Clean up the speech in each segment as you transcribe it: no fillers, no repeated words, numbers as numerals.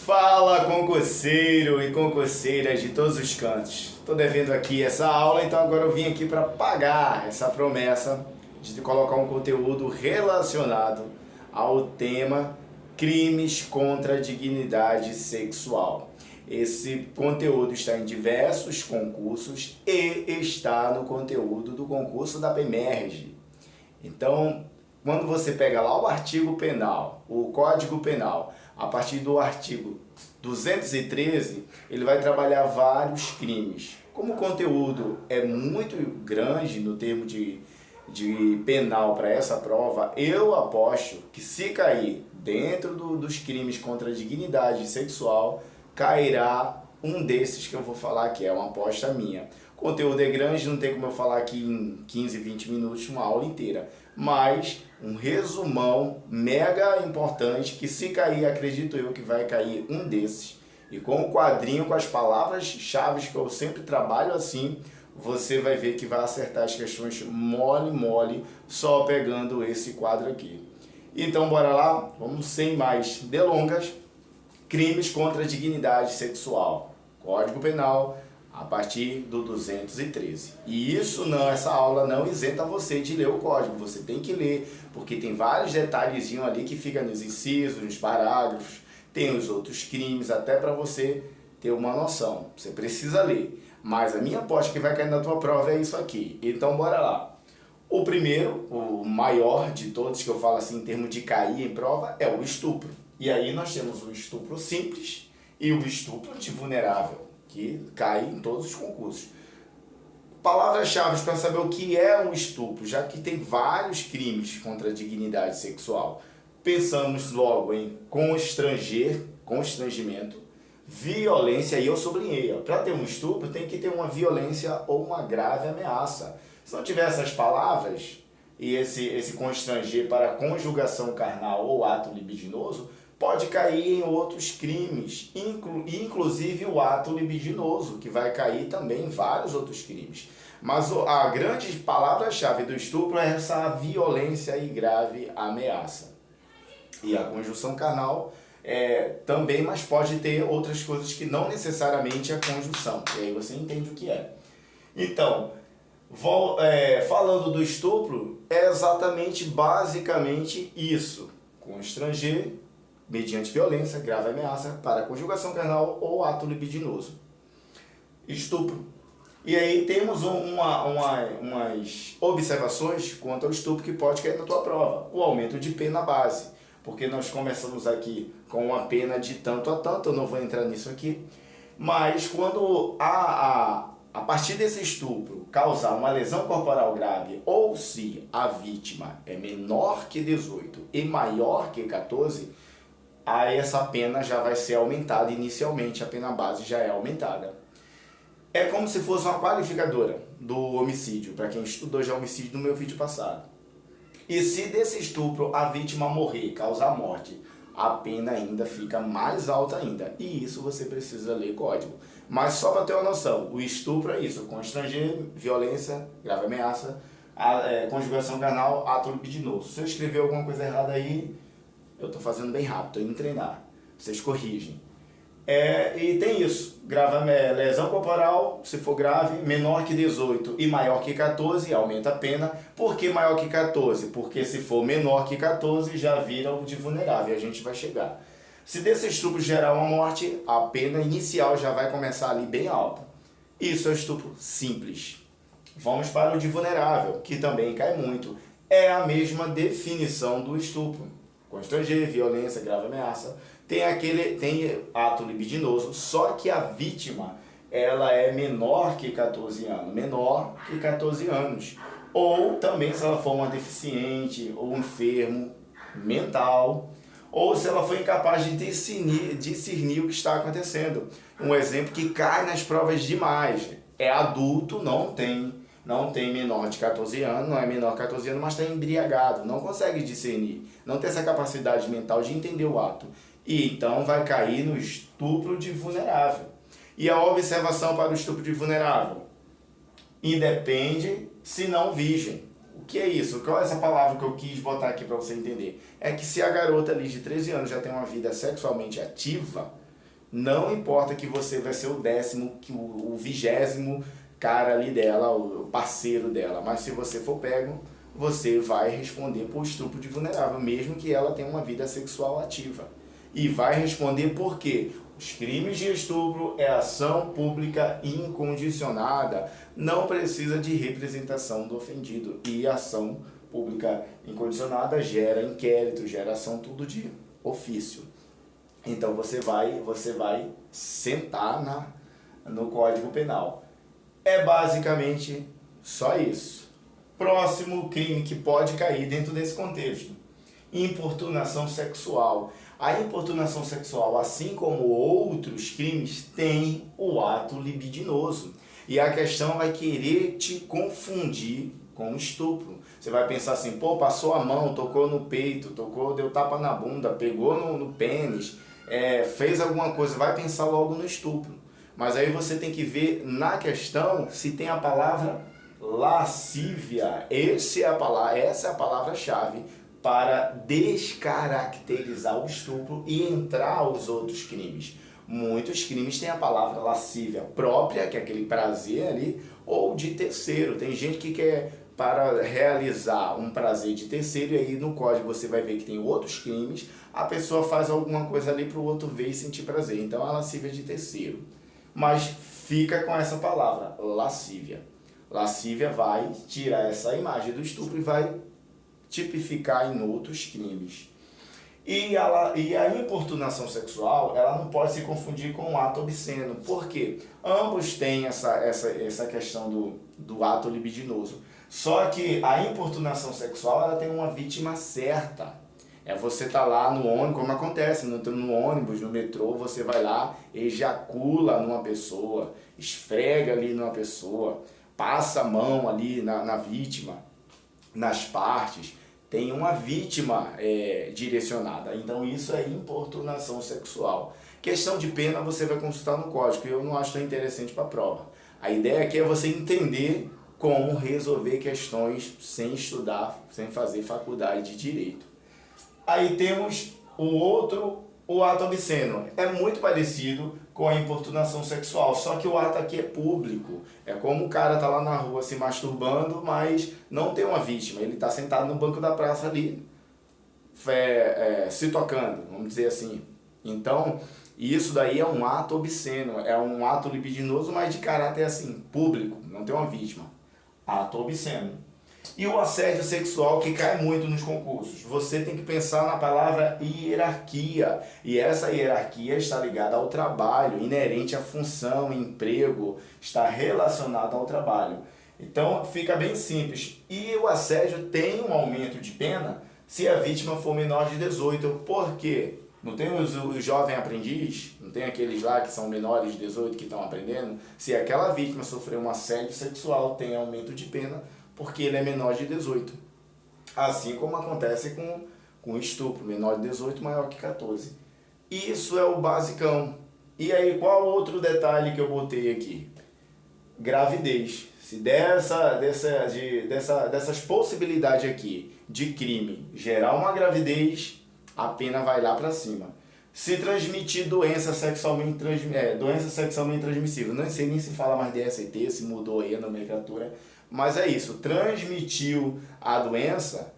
Fala, concurseiro e concurseiras de todos os cantos. Estou devendo aqui essa aula, então agora eu vim aqui para pagar essa promessa de colocar um conteúdo relacionado ao tema crimes contra a dignidade sexual. Esse conteúdo está em diversos concursos e está no conteúdo do concurso da PEMERGE. Então, quando você pega lá o artigo penal, o Código Penal, a partir do artigo 213, ele vai trabalhar vários crimes. Como o conteúdo é muito grande no termo de penal para essa prova, eu aposto que se cair dentro dos crimes contra a dignidade sexual, cairá um desses que eu vou falar, que é uma aposta minha. O conteúdo é grande, não tem como eu falar aqui em 15, 20 minutos, uma aula inteira. Mas um resumão mega importante que se cair, acredito eu que vai cair um desses. E com o quadrinho, com as palavras-chave que eu sempre trabalho assim, você vai ver que vai acertar as questões mole, só pegando esse quadro aqui. Então bora lá, vamos sem mais delongas. Crimes contra a dignidade sexual. Código Penal, a partir do 213. E essa aula não isenta você de ler o código. Você tem que ler, porque tem vários detalhezinhos ali que ficam nos incisos, nos parágrafos. Tem os outros crimes, até para você ter uma noção. Você precisa ler. Mas a minha aposta que vai cair na tua prova é isso aqui. Então bora lá. O primeiro, o maior de todos, que eu falo assim em termos de cair em prova, é o estupro. E aí nós temos o estupro simples e o estupro de vulnerável, que cai em todos os concursos. Palavras-chave para saber o que é um estupro, já que tem vários crimes contra a dignidade sexual. Pensamos logo em constrangimento, violência, e eu sublinhei, para ter um estupro tem que ter uma violência ou uma grave ameaça. Se não tiver essas palavras e esse constranger para conjugação carnal ou ato libidinoso, pode cair em outros crimes, inclusive o ato libidinoso, que vai cair também em vários outros crimes. Mas a grande palavra-chave do estupro é essa violência e grave ameaça. E a conjunção carnal também, mas pode ter outras coisas que não necessariamente é conjunção. E aí você entende o que é. Então, falando do estupro, é exatamente, basicamente isso. Constranger mediante violência, grave ameaça para conjugação carnal ou ato libidinoso. Estupro. E aí temos umas observações quanto ao estupro que pode cair na tua prova. O aumento de pena base. Porque nós começamos aqui com uma pena de tanto a tanto, eu não vou entrar nisso aqui. Mas quando a partir desse estupro causar uma lesão corporal grave, ou se a vítima é menor que 18 e maior que 14, aí essa pena já vai ser aumentada. Inicialmente a pena base já é aumentada. É como se fosse uma qualificadora do homicídio, para quem estudou já homicídio no meu vídeo passado. E se desse estupro a vítima morrer, causar morte, a pena ainda fica mais alta ainda. E isso você precisa ler código. Mas só para ter uma noção, o estupro é isso: constranger, violência, grave ameaça, conjugação carnal, ato libidinoso. Se eu escrever alguma coisa errada aí, eu estou fazendo bem rápido, estou indo treinar. Vocês corrigem. E tem isso: lesão corporal, se for grave, menor que 18 e maior que 14, aumenta a pena. Por que maior que 14? Porque se for menor que 14, já vira o de vulnerável, a gente vai chegar. Se desse estupro gerar uma morte, a pena inicial já vai começar ali bem alta. Isso é o estupro simples. Vamos para o de vulnerável, que também cai muito. É a mesma definição do estupro: constranger, violência, grave ameaça. Tem ato libidinoso, só que a vítima ela é menor que 14 anos. Ou também se ela for uma deficiente ou enfermo mental, ou se ela for incapaz de discernir o que está acontecendo. Um exemplo que cai nas provas demais: é adulto, não tem menor de 14 anos, não é menor de 14 anos, mas está embriagado, não consegue discernir, não tem essa capacidade mental de entender o ato. E então vai cair no estupro de vulnerável. E a observação para o estupro de vulnerável: independe se não virgem. O que é isso? Qual é essa palavra que eu quis botar aqui para você entender? É que se a garota ali de 13 anos já tem uma vida sexualmente ativa, Não importa que você vai ser o 10º, o 20º cara ali dela, o parceiro dela, mas se você for pego, você vai responder por estupro de vulnerável, mesmo que ela tenha uma vida sexual ativa. E vai responder por quê? Os crimes de estupro é ação pública incondicionada, não precisa de representação do ofendido. E ação pública incondicionada gera inquérito, gera ação tudo de ofício. Então você vai sentar no Código Penal. É basicamente só isso. Próximo crime que pode cair dentro desse contexto: importunação sexual. A importunação sexual, assim como outros crimes, tem o ato libidinoso. E a questão vai querer te confundir com o estupro. Você vai pensar assim, pô, passou a mão, tocou no peito, deu tapa na bunda, pegou no pênis, fez alguma coisa, vai pensar logo no estupro. Mas aí você tem que ver na questão se tem a palavra lascívia. Essa é a palavra-chave para descaracterizar o estupro e entrar os outros crimes. Muitos crimes têm a palavra lascívia própria, que é aquele prazer ali, ou de terceiro. Tem gente que quer para realizar um prazer de terceiro, e aí no código você vai ver que tem outros crimes, a pessoa faz alguma coisa ali para o outro ver e sentir prazer. Então a lascívia é de terceiro. Mas fica com essa palavra, lascívia. Lascívia vai tirar essa imagem do estupro e vai tipificar em outros crimes. E a importunação sexual, ela não pode se confundir com o ato obsceno. Por quê? Ambos têm essa questão do ato libidinoso. Só que a importunação sexual, ela tem uma vítima certa. Você tá lá no ônibus, como acontece no ônibus, no metrô, você vai lá, ejacula numa pessoa, esfrega ali numa pessoa, passa a mão ali na vítima, nas partes. Tem uma vítima direcionada. Então isso é importunação sexual. Questão de pena você vai consultar no código, e eu não acho tão interessante para a prova. A ideia aqui é você entender como resolver questões sem estudar, sem fazer faculdade de direito. Aí temos o ato obsceno. É muito parecido com a importunação sexual, só que o ato aqui é público. É como o cara tá lá na rua se masturbando, mas não tem uma vítima. Ele tá sentado no banco da praça ali, se tocando, vamos dizer assim. Então, isso daí é um ato obsceno, é um ato libidinoso, mas de caráter assim, público, não tem uma vítima. Ato obsceno. E o assédio sexual, que cai muito nos concursos. Você tem que pensar na palavra hierarquia. E essa hierarquia está ligada ao trabalho, inerente à função, emprego, está relacionada ao trabalho. Então fica bem simples. E o assédio tem um aumento de pena se a vítima for menor de 18. Por quê? Não tem o jovem aprendiz? Não tem aqueles lá que são menores de 18 que estão aprendendo? Se aquela vítima sofreu um assédio sexual, tem aumento de pena, porque ele é menor de 18. Assim como acontece com estupro, menor de 18, maior que 14. Isso é o basicão. E aí, qual outro detalhe que eu botei aqui? Gravidez. Se dessas possibilidades aqui de crime gerar uma gravidez, a pena vai lá para cima. Se transmitir doença sexualmente transmissível, não sei nem se fala mais DST, se mudou aí a nomenclatura, mas é isso, transmitiu a doença,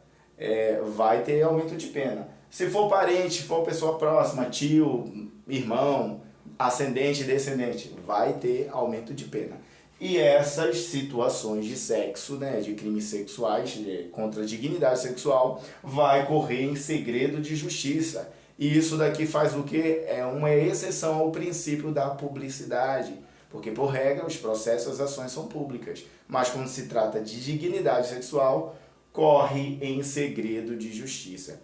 vai ter aumento de pena. Se for parente, for pessoa próxima, tio, irmão, ascendente, descendente, vai ter aumento de pena. E essas situações de sexo, de crimes sexuais contra a dignidade sexual, vai correr em segredo de justiça. E isso daqui faz o quê? É uma exceção ao princípio da publicidade. Porque, por regra, os processos, as ações são públicas. Mas quando se trata de dignidade sexual, corre em segredo de justiça.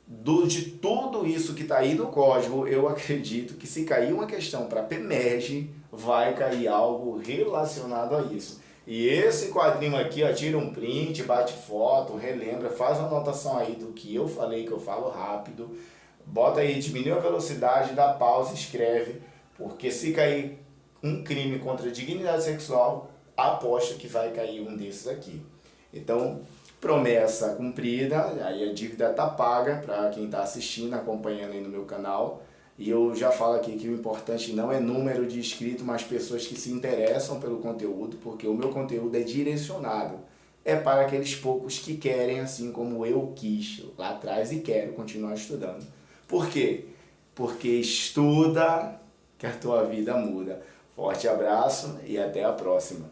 De tudo isso que está aí no código, eu acredito que se cair uma questão para PEMERGE, vai cair algo relacionado a isso. E esse quadrinho aqui, tira um print, bate foto, relembra, faz uma anotação aí do que eu falei, que eu falo rápido. Bota aí, diminui a velocidade, dá pausa, escreve. Porque se cair um crime contra a dignidade sexual, aposta que vai cair um desses aqui. Então, promessa cumprida, aí a dívida está paga para quem está assistindo, acompanhando aí no meu canal. E eu já falo aqui que o importante não é número de inscritos, mas pessoas que se interessam pelo conteúdo, porque o meu conteúdo é direcionado. É para aqueles poucos que querem, assim como eu quis lá atrás e quero continuar estudando. Por quê? Porque estuda que a tua vida muda. Forte abraço e até a próxima.